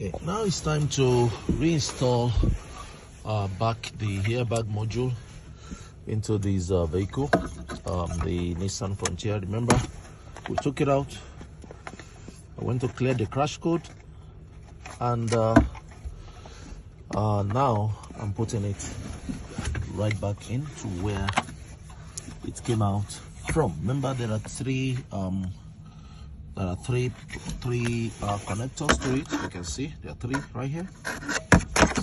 Okay, now it's time to reinstall back the airbag module into this vehicle, the Nissan Frontier. Remember, we took it out. I went to clear the crash code, and now I'm putting it right back into where it came out from. Remember, there are three connectors to it. You can see there are three right here.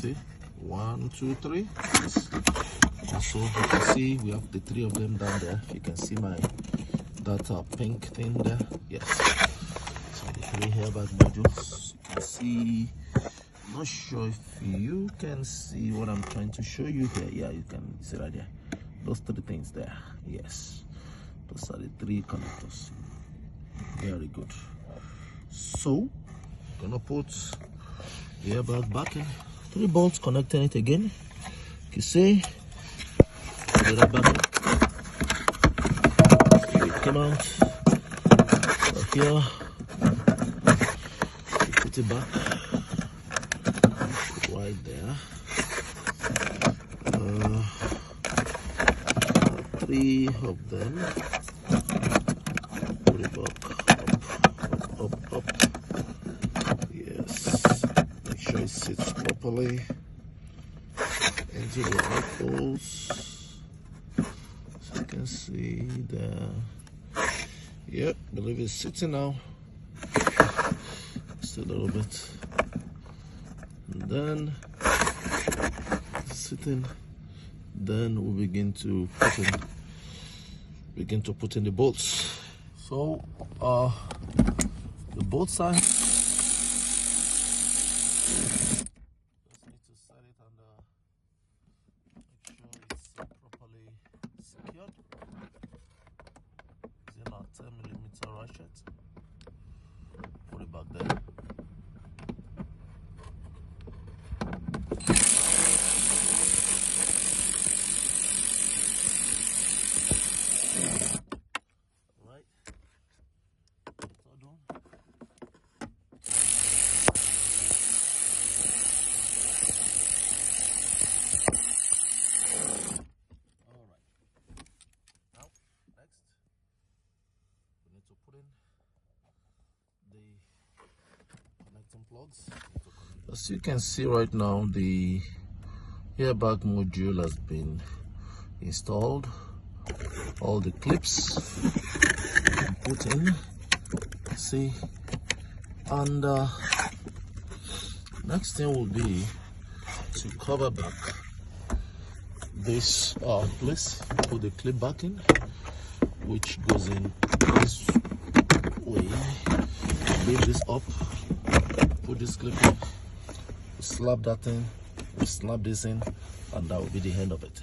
See, 1, 2, 3. Yes. Also, you can see we have the three of them down there. You can see that pink thing there. Yes. So the three airbag modules. You can see. Not sure if you can see what I'm trying to show you here. Yeah, you can see right there. Those three things there. Yes. Those are the three connectors. Very good. So I'm gonna put the airbag back in. 3 bolts connecting it again. You see, put it back in. So it came out right here. You put it back right there. 3 of them. Put it back. Up. Yes. Make sure it sits properly into the right holes. So you can see there. Yep, I believe it's sitting now. Just a little bit. And then sitting. Then we'll begin to put in the bolts. So the both sides, just need to set it and make sure it's properly secured. Using our 10mm ratchet. Put it back there. To put in the connecting plugs. As you can see right now, the airbag module has been installed. All the clips put in. See, and next thing will be to cover back this place. Put the clip back in, which goes in this way. Lift this up, put this clip in, slap that in, slap this in, and that will be the end of it.